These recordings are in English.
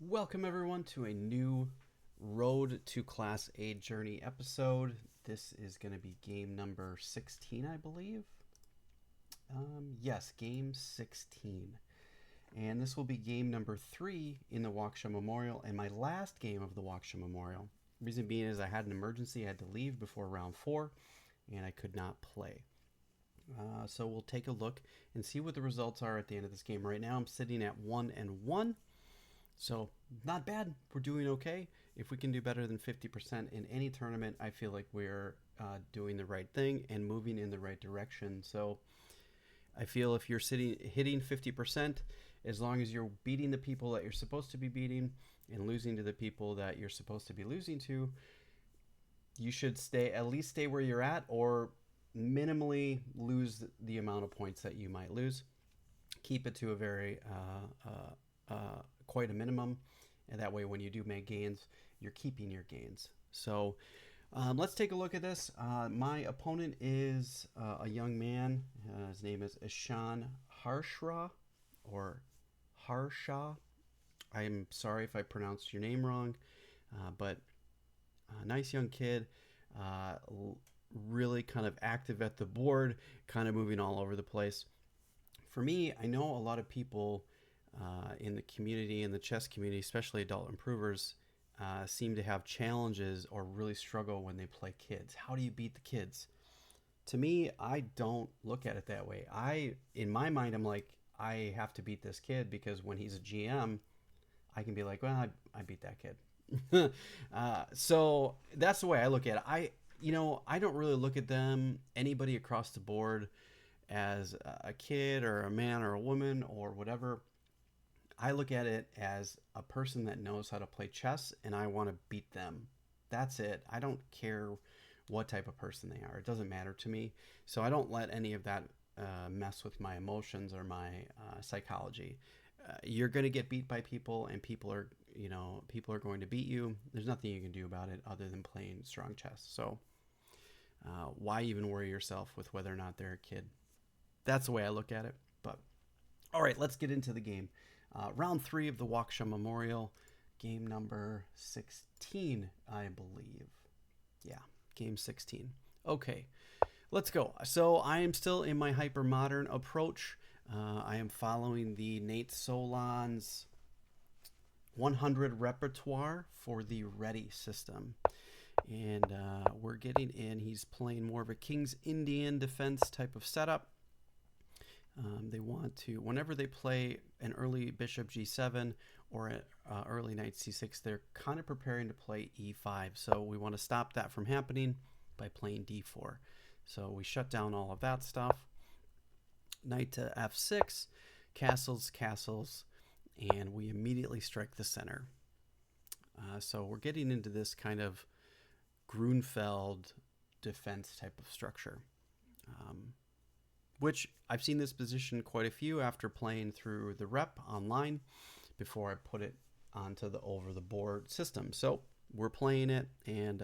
Welcome everyone to a new Road to Class A Journey episode. This is going to be game number 16, I believe. Yes, game 16. And this will be game number 3 in the Waukesha Memorial and my last game of the Waukesha Memorial. Reason being is I had an emergency. I had to leave before round 4 and I could not play. So we'll take a look and see what the results are at the end of this game. Right now I'm sitting at 1-1. So not bad. We're doing okay. If we can do better than 50% in any tournament, I feel like we're doing the right thing and moving in the right direction. So I feel if you're hitting 50%, as long as you're beating the people that you're supposed to be beating and losing to the people that you're supposed to be losing to, you should at least stay where you're at, or minimally lose the amount of points that you might lose. Keep it to a very quite a minimum, and that way when you do make gains, you're keeping your gains. So let's take a look at this. My opponent is a young man. His name is Ishan Harsha, or Harsha. I'm sorry if I pronounced your name wrong, but a nice young kid, really kind of active at the board, kind of moving all over the place. For me, I know a lot of people in the community, in the chess community, especially adult improvers, seem to have challenges or really struggle when they play kids. How do you beat the kids? To me, I don't look at it that way. In my mind, I'm like, I have to beat this kid because when he's a GM, I can be like, well, I beat that kid. So that's the way I look at it. I don't really look at anybody across the board, as a kid or a man or a woman or whatever. I look at it as a person that knows how to play chess, and I want to beat them. That's it. I don't care what type of person they are. It doesn't matter to me. So I don't let any of that mess with my emotions or my psychology. You're going to get beat by people, and people are going to beat you. There's nothing you can do about it other than playing strong chess. So why even worry yourself with whether or not they're a kid? That's the way I look at it. But all right, let's get into the game. Round 3 of the Waukesha Memorial, game number 16, I believe. Yeah, game 16. Okay, let's go. So I am still in my hyper modern approach. I am following the Nate Solon's 100 repertoire for the Ready system. And we're getting in. He's playing more of a King's Indian defense type of setup. They want to, whenever they play an early bishop g7 or an early knight c6, they're kind of preparing to play e5. So we want to stop that from happening by playing d4. So we shut down all of that stuff. Knight to f6, castles, castles, and we immediately strike the center. So we're getting into this kind of Grunfeld defense type of structure. Which I've seen this position quite a few after playing through the rep online before I put it onto the over the board system. So we're playing it, and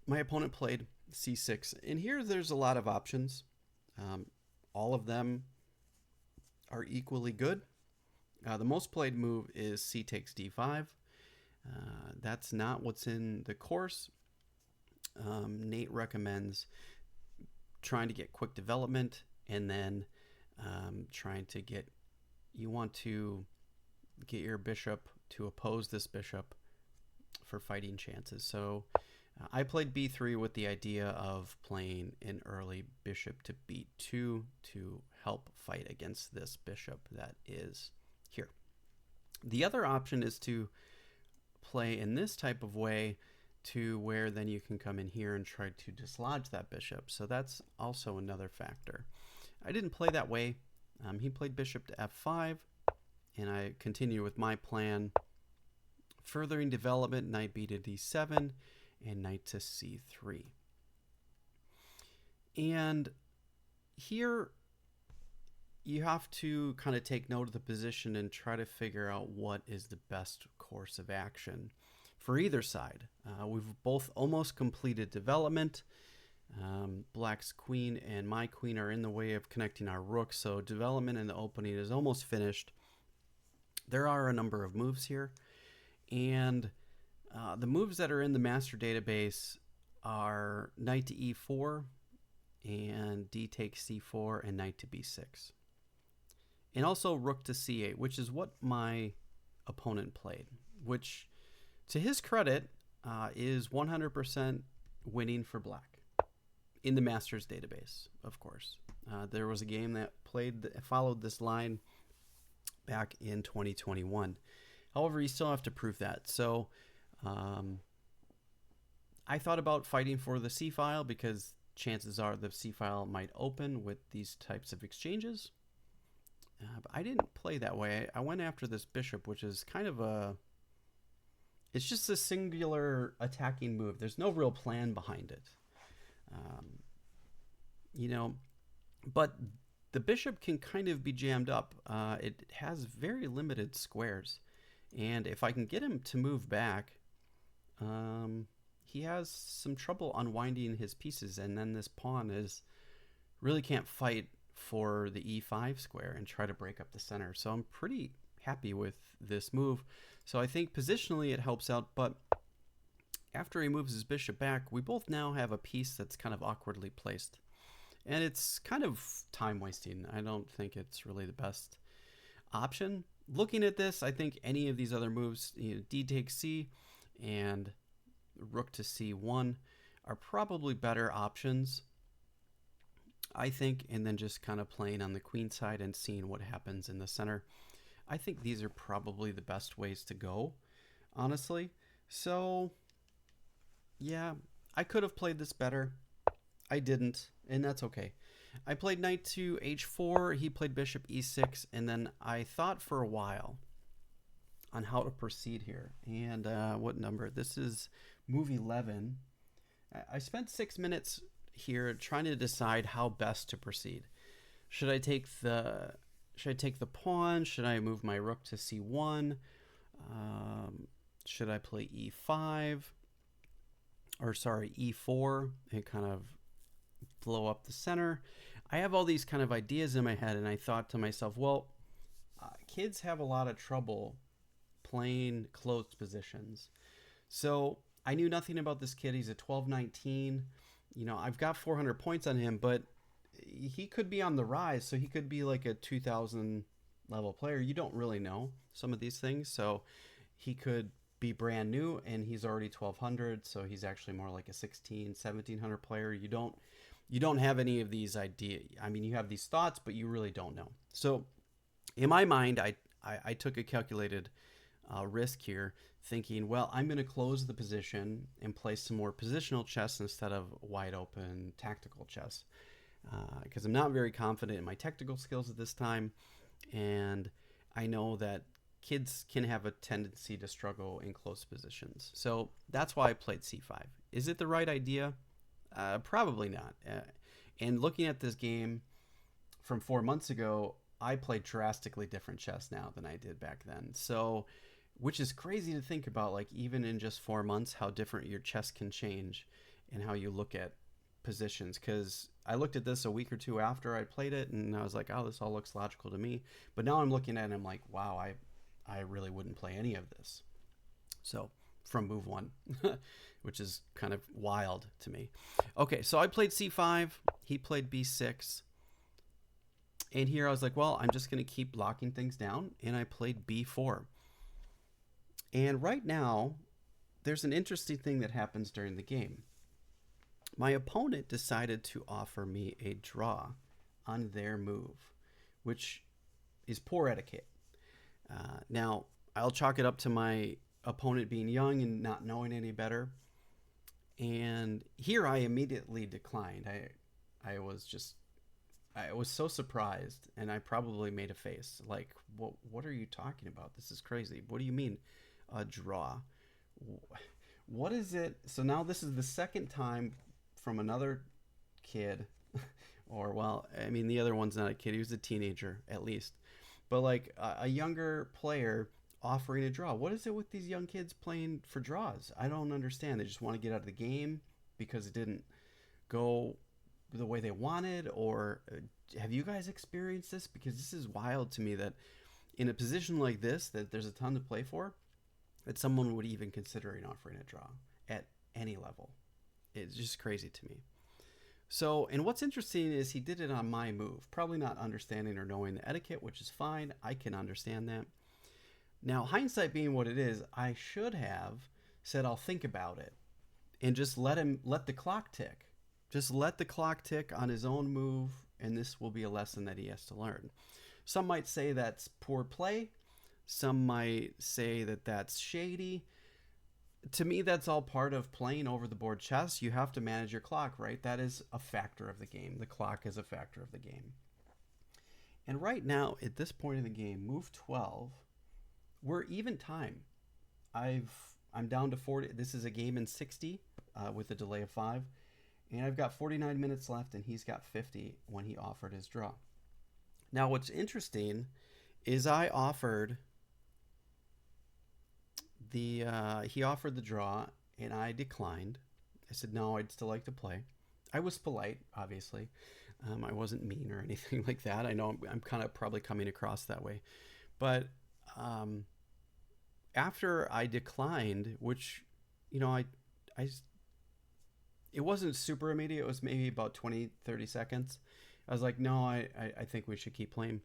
my opponent played c6. And here there's a lot of options. All of them are equally good. The most played move is c takes d5. That's not what's in the course. Nate recommends trying to get quick development, and then you want to get your bishop to oppose this bishop for fighting chances. So I played b3 with the idea of playing an early bishop to b2 to help fight against this bishop that is here. The other option is to play in this type of way, to where then you can come in here and try to dislodge that bishop. So that's also another factor. I didn't play that way. He played bishop to f5, and I continue with my plan. Furthering development, knight b to d7, and knight to c3. And here you have to kind of take note of the position and try to figure out what is the best course of action for either side. We've both almost completed development. Black's queen and my queen are in the way of connecting our rooks, so development in the opening is almost finished. There are a number of moves here, and the moves that are in the master database are knight to e4 and d takes c4 and knight to b6. And also rook to c8, which is what my opponent played, which to his credit is 100% winning for black in the Masters database, of course. There was a game that followed this line back in 2021. However, you still have to prove that. So I thought about fighting for the C file because chances are the C file might open with these types of exchanges. But I didn't play that way. I went after this bishop, which is kind of it's just a singular attacking move. There's no real plan behind it. You know, but the bishop can kind of be jammed up. It has very limited squares. And if I can get him to move back, he has some trouble unwinding his pieces. And then this pawn really can't fight for the e5 square and try to break up the center. So I'm pretty happy with this move. So I think positionally it helps out, but after he moves his bishop back, we both now have a piece that's kind of awkwardly placed. And it's kind of time wasting. I don't think it's really the best option. Looking at this, I think any of these other moves, d takes c and rook to c1 are probably better options, I think, and then just kind of playing on the queen side and seeing what happens in the center. I think these are probably the best ways to go, honestly. So, yeah, I could have played this better. I didn't, and that's okay. I played knight to h4, he played bishop e6, and then I thought for a while on how to proceed here. And what number? This is move 11. I spent 6 minutes here trying to decide how best to proceed. Should I take the pawn? Should I move my rook to c1? Should I play e5? Or sorry, e4 and kind of blow up the center? I have all these kind of ideas in my head, and I thought to myself, well, kids have a lot of trouble playing closed positions. So I knew nothing about this kid. He's a 12-19. You know, I've got 400 points on him, but he could be on the rise. So he could be like a 2000 level player. You don't really know some of these things. So he could be brand new and he's already 1200. So he's actually more like a 1700 player. You don't have any of these ideas. I mean, you have these thoughts, but you really don't know. So in my mind, I took a calculated risk here, thinking, well, I'm going to close the position and play some more positional chess instead of wide open tactical chess, because I'm not very confident in my technical skills at this time, and I know that kids can have a tendency to struggle in close positions. So that's why I played c5. Is it the right idea? Probably not. And looking at this game from 4 months ago, I play drastically different chess now than I did back then. So, which is crazy to think about, like even in just 4 months, how different your chess can change and how you look at positions. Because I looked at this a week or two after I played it and I was like, oh, this all looks logical to me. But now I'm looking at it and I'm like, wow, I really wouldn't play any of this. So from move 1, which is kind of wild to me. Okay, so I played c5, he played b6. And here I was like, well, I'm just going to keep locking things down. And I played b4. And right now, there's an interesting thing that happens during the game. My opponent decided to offer me a draw on their move, which is poor etiquette. Now, I'll chalk it up to my opponent being young and not knowing any better. And here I immediately declined. I was so surprised, and I probably made a face like, what are you talking about? This is crazy. What do you mean a draw? What is it? So now this is the second time from another kid, or well, I mean, the other one's not a kid. He was a teenager at least, but like a younger player offering a draw. What is it with these young kids playing for draws? I don't understand. They just want to get out of the game because it didn't go the way they wanted, or have you guys experienced this? Because this is wild to me that in a position like this that there's a ton to play for, that someone would even consider offering a draw at any level. It's just crazy to me. So, and what's interesting is he did it on my move, probably not understanding or knowing the etiquette, which is fine. I can understand that. Now, hindsight being what it is, I should have said I'll think about it and just let the clock tick. Just let the clock tick on his own move, and this will be a lesson that he has to learn. Some might say that's poor play. Some might say that that's shady. To me, that's all part of playing over the board chess. You have to manage your clock, right? That is a factor of the game. The clock is a factor of the game. And right now, at this point in the game, move 12, we're even time. I'm down to 40. This is a game in 60 with a delay of 5. And I've got 49 minutes left, and he's got 50 when he offered his draw. Now, what's interesting is I offered he offered the draw, and I declined. I said, no, I'd still like to play. I was polite, obviously. I wasn't mean or anything like that. I know I'm kind of probably coming across that way. But after I declined, which, I it wasn't super immediate. It was maybe about 20, 30 seconds. I was like, no, I think we should keep playing.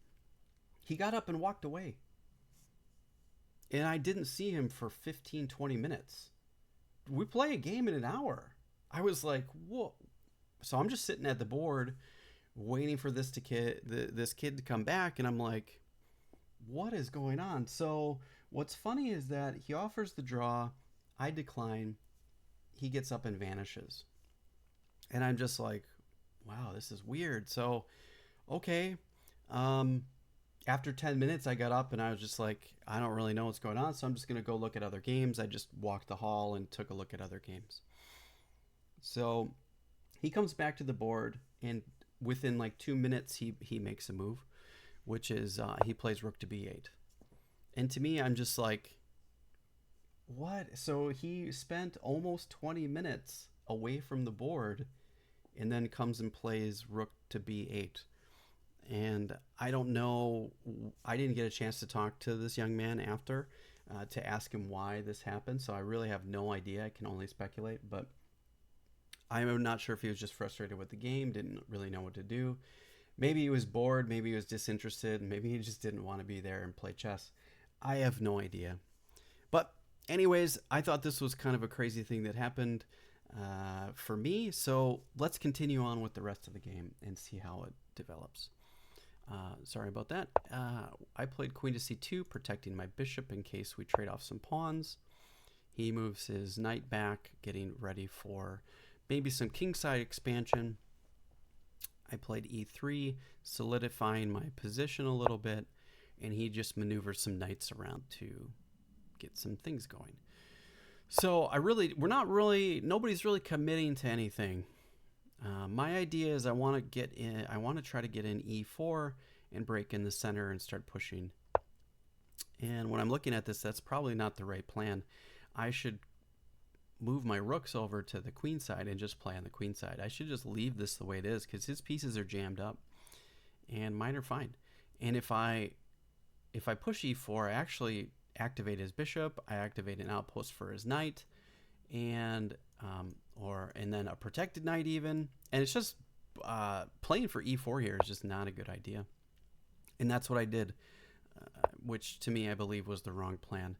He got up and walked away. And I didn't see him for 15, 20 minutes. We play a game in an hour. I was like, whoa. So I'm just sitting at the board waiting for this kid to come back. And I'm like, what is going on? So what's funny is that he offers the draw. I decline. He gets up and vanishes. And I'm just like, wow, this is weird. So, okay. After 10 minutes, I got up and I was just like, I don't really know what's going on, so I'm just going to go look at other games. I just walked the hall and took a look at other games. So he comes back to the board, and within like 2 minutes, he makes a move, which is he plays rook to b8. And to me, I'm just like, what? So he spent almost 20 minutes away from the board and then comes and plays rook to b8. And I don't know, I didn't get a chance to talk to this young man after to ask him why this happened. So I really have no idea. I can only speculate. But I'm not sure if he was just frustrated with the game, didn't really know what to do. Maybe he was bored. Maybe he was disinterested. Maybe he just didn't want to be there and play chess. I have no idea. But anyways, I thought this was kind of a crazy thing that happened for me. So let's continue on with the rest of the game and see how it develops. Sorry about that. I played queen to c2, protecting my bishop in case we trade off some pawns. He moves his knight back, getting ready for maybe some kingside expansion. I played e3, solidifying my position a little bit, and he just maneuvers some knights around to get some things going. So nobody's really committing to anything. My idea is I want to try to get in e4 and break in the center and start pushing. And when I'm looking at this, that's probably not the right plan. I should move my rooks over to the queen side and just play on the queen side. I should just leave this the way it is because his pieces are jammed up and mine are fine. And if I push e4, I actually activate his bishop. I activate an outpost for his knight, and then a protected knight even. And it's just playing for e4 here is just not a good idea. And that's what I did, which to me I believe was the wrong plan.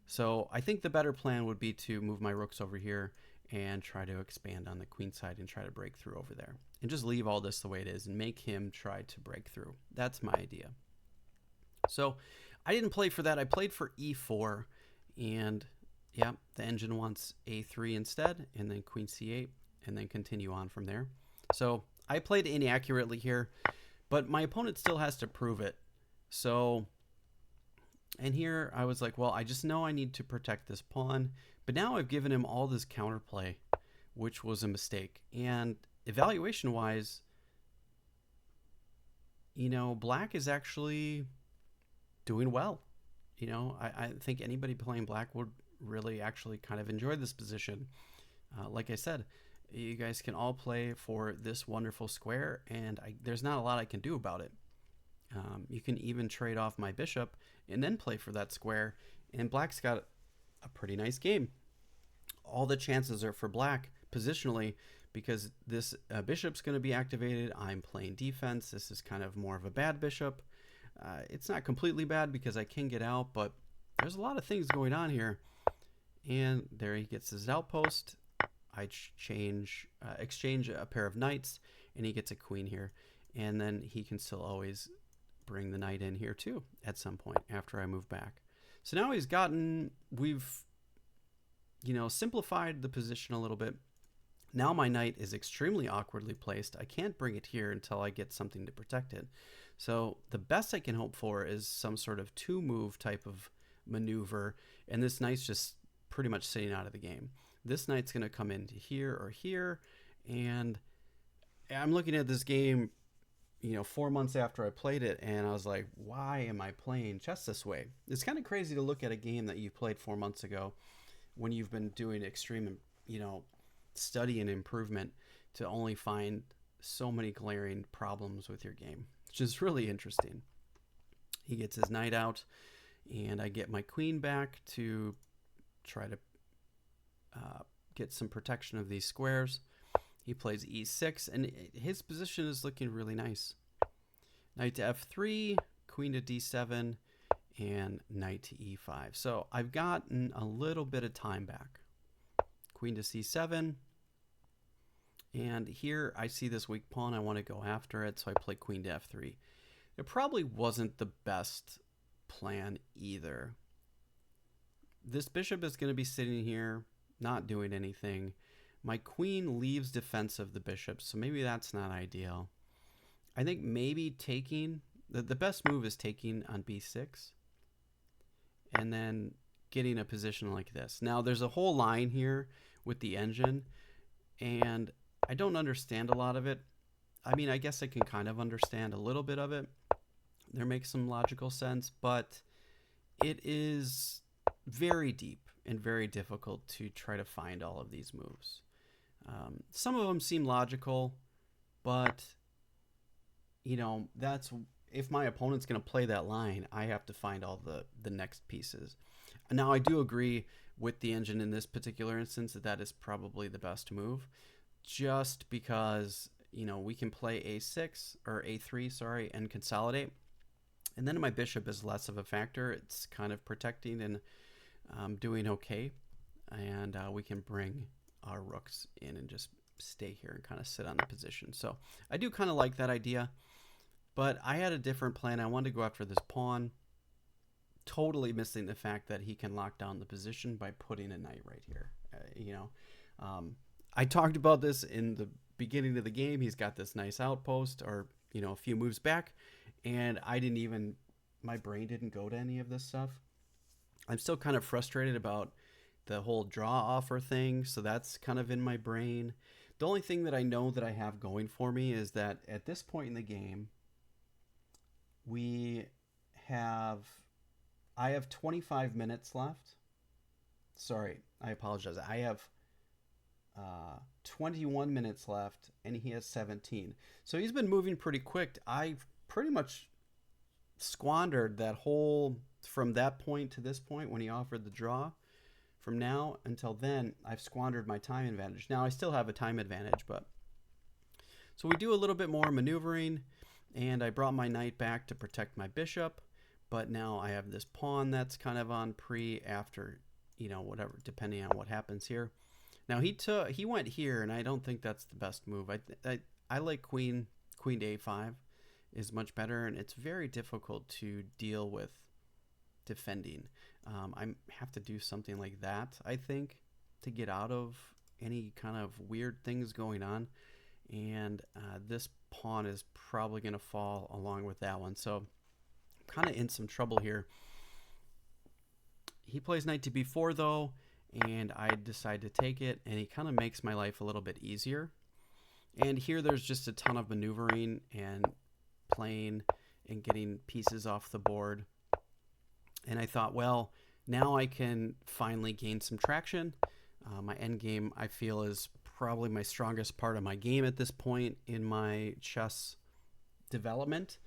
So I think the better plan would be to move my rooks over here and try to expand on the queen side and try to break through over there. And just leave all this the way it is and make him try to break through. That's my idea. So I didn't play for that. I played for e4, and yeah, the engine wants a3 instead, and then queen c8, and then continue on from there. So I played inaccurately here, but my opponent still has to prove it. So, and here I was like, well, I just know I need to protect this pawn, but now I've given him all this counterplay, which was a mistake. And evaluation-wise, black is actually doing well. I think anybody playing black would really actually kind of enjoy this position. Like I said, you guys can all play for this wonderful square, and there's not a lot I can do about it. You can even trade off my bishop and then play for that square, and black's got a pretty nice game. All the chances are for black positionally because this bishop's going to be activated. I'm playing defense. This is kind of more of a bad bishop. It's not completely bad because I can get out, but there's a lot of things going on here. And there he gets his outpost. I exchange a pair of knights, and he gets a queen here. And then he can still always bring the knight in here too at some point after I move back. So now we've simplified the position a little bit. Now my knight is extremely awkwardly placed. I can't bring it here until I get something to protect it. So the best I can hope for is some sort of 2-move type of maneuver, and this knight's just pretty much sitting out of the game. This knight's going to come into here or here, and I'm looking at this game 4 months after I played it, and I was like, why am I playing chess this way? It's kind of crazy to look at a game that you played 4 months ago when you've been doing extreme, study and improvement, to only find so many glaring problems with your game, which is really interesting. He gets his knight out, and I get my queen back to try to get some protection of these squares. He plays e6, and his position is looking really nice. Knight to f3, queen to d7, and knight to e5. So I've gotten a little bit of time back. Queen to c7, and here I see this weak pawn. I want to go after it, so I play queen to f3. It probably wasn't the best plan either. This bishop is going to be sitting here, not doing anything. My queen leaves defensive the bishop, so maybe that's not ideal. I think maybe taking, the best move is taking on b6, and then getting a position like this. Now, there's a whole line here with the engine, and I don't understand a lot of it. I mean, I guess I can kind of understand a little bit of it. There makes some logical sense, but it is very deep and very difficult to try to find all of these moves. Some of them seem logical, but that's if my opponent's going to play that line, I have to find all the next pieces. Now, I do agree with the engine in this particular instance that is probably the best move, just because we can play a6 or a3, sorry, and consolidate, and then my bishop is less of a factor. It's kind of protecting and doing okay, and we can bring our rooks in and just stay here and kind of sit on the position. So I do kind of like that idea, but I had a different plan. I wanted to go after this pawn, totally missing the fact that he can lock down the position by putting a knight right here. I talked about this in the beginning of the game. He's got this nice outpost, or a few moves back, and my brain didn't go to any of this stuff. I'm still kind of frustrated about the whole draw offer thing, so that's kind of in my brain. The only thing that I know that I have going for me is that at this point in the game, I have 25 minutes left. Sorry, I apologize. I have 21 minutes left, and he has 17. So he's been moving pretty quick. I've pretty much squandered that whole, from that point to this point when he offered the draw. From now until then, I've squandered my time advantage. Now, I still have a time advantage, but... So we do a little bit more maneuvering, and I brought my knight back to protect my bishop, but now I have this pawn that's kind of on after, whatever, depending on what happens here. Now, he went here, and I don't think that's the best move. I like queen to a5 is much better, and it's very difficult to deal with defending. I have to do something like that, I think, to get out of any kind of weird things going on. And this pawn is probably going to fall along with that one. So I'm kind of in some trouble here. He plays knight to b4, though, and I decide to take it, and he kind of makes my life a little bit easier. And here there's just a ton of maneuvering and playing and getting pieces off the board. And I thought, well, now I can finally gain some traction. My endgame, I feel, is probably my strongest part of my game at this point in my chess development.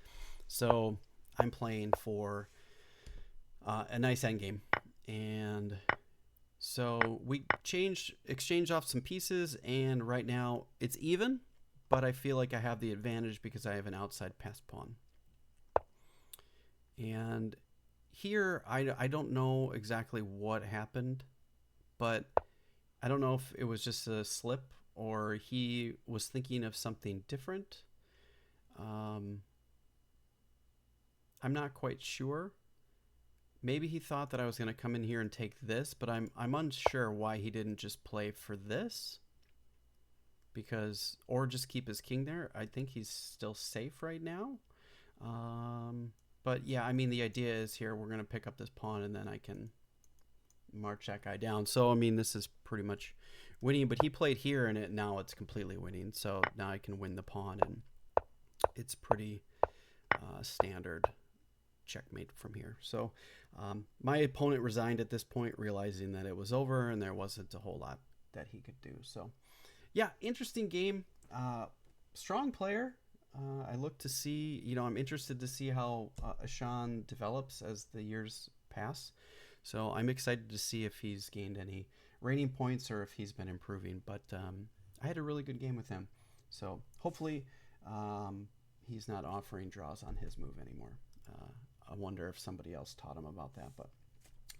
So I'm playing for a nice endgame, and so we exchange off some pieces, and right now it's even, but I feel like I have the advantage because I have an outside passed pawn. And here, I don't know exactly what happened, but I don't know if it was just a slip or he was thinking of something different. Um, I'm not quite sure. Maybe he thought that I was going to come in here and take this, but I'm unsure why he didn't just play for this, because or just keep his king there. I think he's still safe right now. Um, but yeah, I mean the idea is here we're going to pick up this pawn and then I can march that guy down. So I mean this is pretty much winning, but he played here and now it's completely winning. So now I can win the pawn, and it's pretty standard checkmate from here. So my opponent resigned at this point, realizing that it was over and there wasn't a whole lot that he could do. So yeah, interesting game. Strong player. I look to see, I'm interested to see how Ashan develops as the years pass. So I'm excited to see if he's gained any rating points or if he's been improving. But I had a really good game with him. So hopefully he's not offering draws on his move anymore. I wonder if somebody else taught him about that. But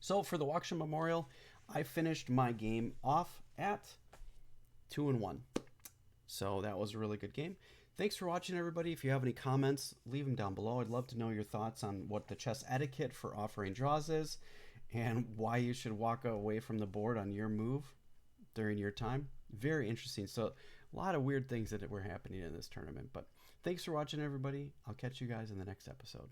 so for the Waukesha Memorial, I finished my game off at 2-1. So that was a really good game. Thanks for watching, everybody. If you have any comments, leave them down below. I'd love to know your thoughts on what the chess etiquette for offering draws is and why you should walk away from the board on your move during your time. Very interesting. So a lot of weird things that were happening in this tournament. But thanks for watching, everybody. I'll catch you guys in the next episode.